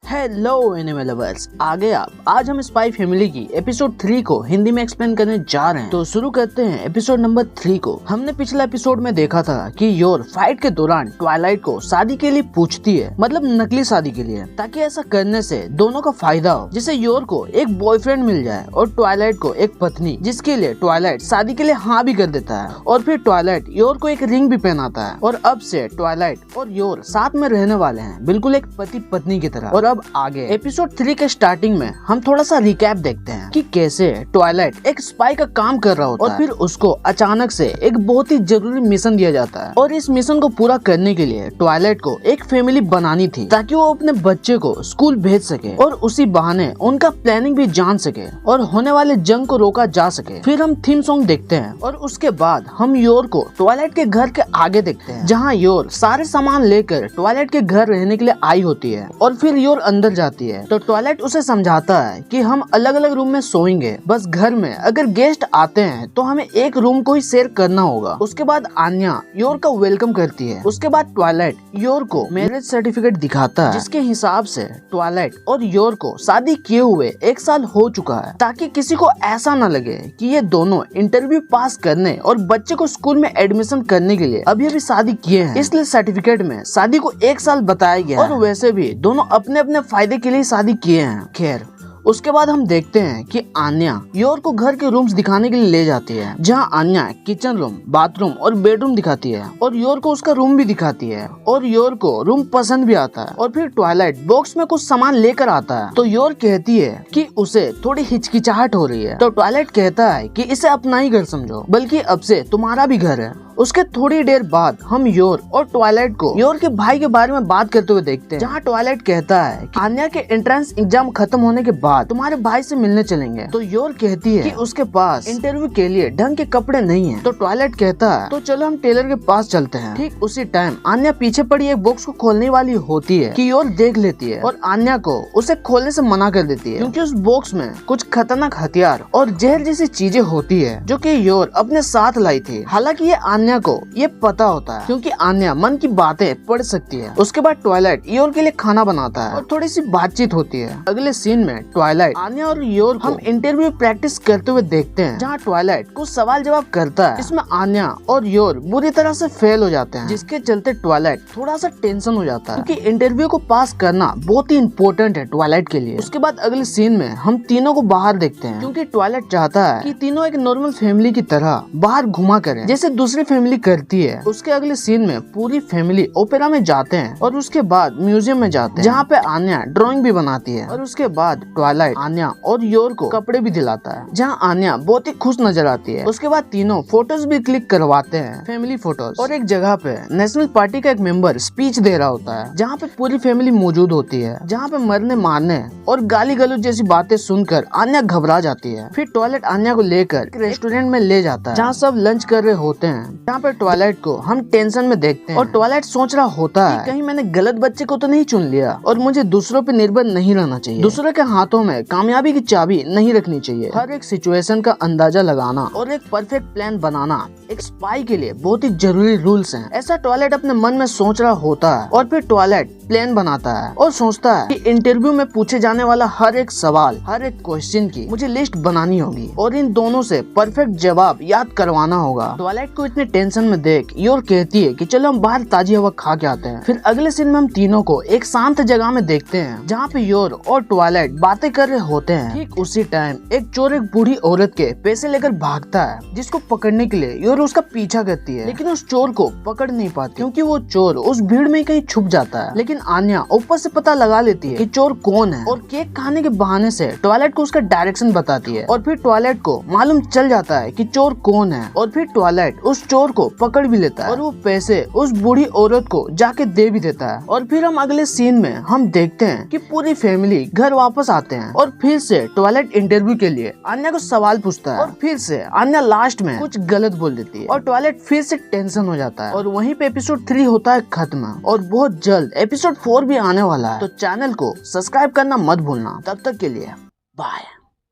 Hello anime lovers, आगे आप आज हम स्पाई फैमिली की एपिसोड 3 को हिंदी में एक्सप्लेन करने जा रहे हैं। तो शुरू करते हैं एपिसोड नंबर 3 को। हमने पिछला एपिसोड में देखा था कि योर फाइट के दौरान ट्वाइलाइट को शादी के लिए पूछती है, मतलब नकली शादी के लिए, ताकि ऐसा करने से दोनों का फायदा हो, जिससे योर को एक बॉयफ्रेंड मिल जाए और ट्वाइलाइट को एक पत्नी, जिसके लिए ट्वाइलाइट शादी के लिए हाँ भी कर देता है। और फिर ट्वाइलाइट योर को एक रिंग भी पहनाता है और अब से ट्वाइलाइट और योर साथ में रहने वाले हैं, बिल्कुल एक पति पत्नी की तरह। और अब आगे एपिसोड 3 के स्टार्टिंग में हम थोड़ा सा रिकैप देखते हैं कि कैसे ट्वाइलाइट एक स्पाई का काम कर रहा होता है और फिर उसको अचानक से एक बहुत ही जरूरी मिशन दिया जाता है। और इस मिशन को पूरा करने के लिए ट्वाइलाइट को एक फैमिली बनानी थी ताकि वो अपने बच्चे को स्कूल भेज सके और उसी बहाने उनका प्लानिंग भी जान सके और होने वाले जंग को रोका जा सके। फिर हम थीम सॉन्ग देखते हैं और उसके बाद हम योर को ट्वाइलाइट के घर के आगे देखते हैं, जहाँ योर सारे सामान लेकर ट्वाइलाइट के घर रहने के लिए आई होती है। और फिर योर अंदर जाती है तो ट्वाइलाइट उसे समझाता है कि हम अलग अलग रूम में सोएंगे, बस घर में अगर गेस्ट आते हैं तो हमें एक रूम को ही शेयर करना होगा। उसके बाद आन्या योर का वेलकम करती है। उसके बाद ट्वाइलाइट योर को मैरिज सर्टिफिकेट दिखाता है, जिसके हिसाब से ट्वाइलाइट और योर को शादी किए हुए 1 साल हो चुका है, ताकि किसी को ऐसा न लगे कि ये दोनों इंटरव्यू पास करने और बच्चे को स्कूल में एडमिशन करने के लिए अभी अभी शादी किए हैं। इसलिए सर्टिफिकेट में शादी को 1 साल बताया गया और वैसे भी दोनों अपने अपने फायदे के लिए शादी किए हैं। खैर, उसके बाद हम देखते हैं कि आन्या योर को घर के रूम्स दिखाने के लिए ले जाती है, जहां आन्या किचन रूम, बाथरूम और बेडरूम दिखाती है और योर को उसका रूम भी दिखाती है और योर को रूम पसंद भी आता है। और फिर ट्वाइलाइट बॉक्स में कुछ सामान लेकर आता है तो योर कहती है कि उसे थोड़ी हिचकिचाहट हो रही है, तो ट्वाइलाइट कहता है कि इसे अपना ही घर समझो, बल्कि अब से तुम्हारा भी घर है। उसके थोड़ी देर बाद हम योर और ट्वाइलाइट को योर के भाई के बारे में बात करते हुए देखते हैं, जहाँ ट्वाइलाइट कहता है कि आन्या के एंट्रेंस एग्जाम खत्म होने के बाद तुम्हारे भाई से मिलने चलेंगे। तो योर कहती है कि उसके पास इंटरव्यू के लिए ढंग के कपड़े नहीं है। तो ट्वाइलाइट कहता है तो चलो हम टेलर के पास चलते हैं। ठीक उसी टाइम आन्या पीछे पड़ी एक बॉक्स को खोलने वाली होती है कि योर देख लेती है और आन्या को उसे खोलने से मना कर देती है, क्योंकि उस बॉक्स में कुछ खतरनाक हथियार और जहर जैसी चीजें होती है, जो कि योर अपने साथ लाई थी। हालांकि ये आन्या को ये पता होता है, क्योंकि आन्या मन की बातें पढ़ सकती है। उसके बाद ट्वाइलाइट योर के लिए खाना बनाता है और थोड़ी सी बातचीत होती है। अगले सीन में ट्वाइलाइट, आन्या और योर को हम इंटरव्यू प्रैक्टिस करते हुए देखते हैं, जहाँ ट्वाइलाइट कुछ सवाल जवाब करता है। इसमें आन्या और योर बुरी तरह से फेल हो जाते हैं, जिसके चलते ट्वाइलाइट थोड़ा सा टेंशन हो जाता है, क्योंकि इंटरव्यू को पास करना बहुत ही इम्पोर्टेंट है ट्वाइलाइट के लिए। उसके बाद अगले सीन में हम तीनों को बाहर देखते हैं, क्योंकि ट्वाइलाइट चाहता है कि तीनों एक नॉर्मल फैमिली की तरह बाहर घुमा करें, जैसे दूसरी फैमिली करती है। उसके अगले सीन में पूरी फैमिली ओपेरा में जाते हैं और उसके बाद म्यूजियम में जाते हैं, जहाँ पे आन्या ड्राइंग भी बनाती है। और उसके बाद ट्वाइलाइट आन्या और योर को कपड़े भी दिलाता है, जहाँ आन्या बहुत ही खुश नजर आती है। उसके बाद तीनों फोटोज भी क्लिक करवाते हैं, फैमिली फोटोज। और एक जगह पे नेशनल पार्टी का एक मेंबर स्पीच दे रहा होता है, जहाँ पे पूरी फैमिली मौजूद होती है, जहाँ पे मरने मारने और गाली गलौज जैसी बातें सुनकर आन्या घबरा जाती है। फिर ट्वाइलाइट आन्या को लेकर एक रेस्टोरेंट में ले जाता है, जहाँ सब लंच कर रहे होते हैं, जहाँ पे ट्वाइलाइट को हम टेंशन में देखते हैं और ट्वाइलाइट सोच रहा होता है कि कहीं मैंने गलत बच्चे को तो नहीं चुन लिया और मुझे दूसरों पे निर्भर नहीं रहना चाहिए, दूसरों के हाथों में कामयाबी की चाबी नहीं रखनी चाहिए। हर एक सिचुएशन का अंदाजा लगाना और एक परफेक्ट प्लान बनाना एक स्पाई के लिए बहुत ही जरूरी रूल्स हैं। ऐसा ट्वाइलाइट अपने मन में सोच रहा होता है और फिर ट्वाइलाइट प्लान बनाता है और सोचता है कि इंटरव्यू में पूछे जाने वाला हर एक सवाल, हर एक क्वेश्चन की मुझे लिस्ट बनानी होगी और इन दोनों से परफेक्ट जवाब याद करवाना होगा। ट्वाइलाइट को इतने टेंशन में देख योर कहती है कि चलो हम बाहर ताजी हवा खा के आते हैं। फिर अगले सीन में हम तीनों को एक शांत जगह में देखते हैं, जहाँ पे योर और ट्वाइलाइट बातें कर रहे होते हैं। ठीक उसी टाइम एक चोर एक बूढ़ी औरत के पैसे लेकर भागता है, जिसको पकड़ने के लिए योर उसका पीछा करती है, लेकिन उस चोर को पकड़ नहीं पाती, क्योंकि वो चोर उस भीड़ में कहीं छुप जाता है। लेकिन आन्या ऊपर से पता लगा लेती है कि चोर कौन है और केक खाने के बहाने से ट्वाइलाइट को उसका डायरेक्शन बताती है। और फिर ट्वाइलाइट को मालूम चल जाता है कि चोर कौन है और फिर ट्वाइलाइट उस चोर को पकड़ भी लेता है और वो पैसे उस बूढ़ी औरत को जाके दे भी देता है। और फिर हम अगले सीन में हम देखते हैं कि पूरी फैमिली घर वापस आते हैं और फिर से ट्वाइलाइट इंटरव्यू के लिए आन्या को सवाल पूछता है और फिर से आन्या लास्ट में कुछ गलत बोल देती है और ट्वाइलाइट फिर से टेंशन हो जाता है। और वहीं पे एपिसोड 3 होता है खत्म और बहुत जल्द एपिसोड 4 भी आने वाला है, तो चैनल को सब्सक्राइब करना मत भूलना। तब तक के लिए बाय।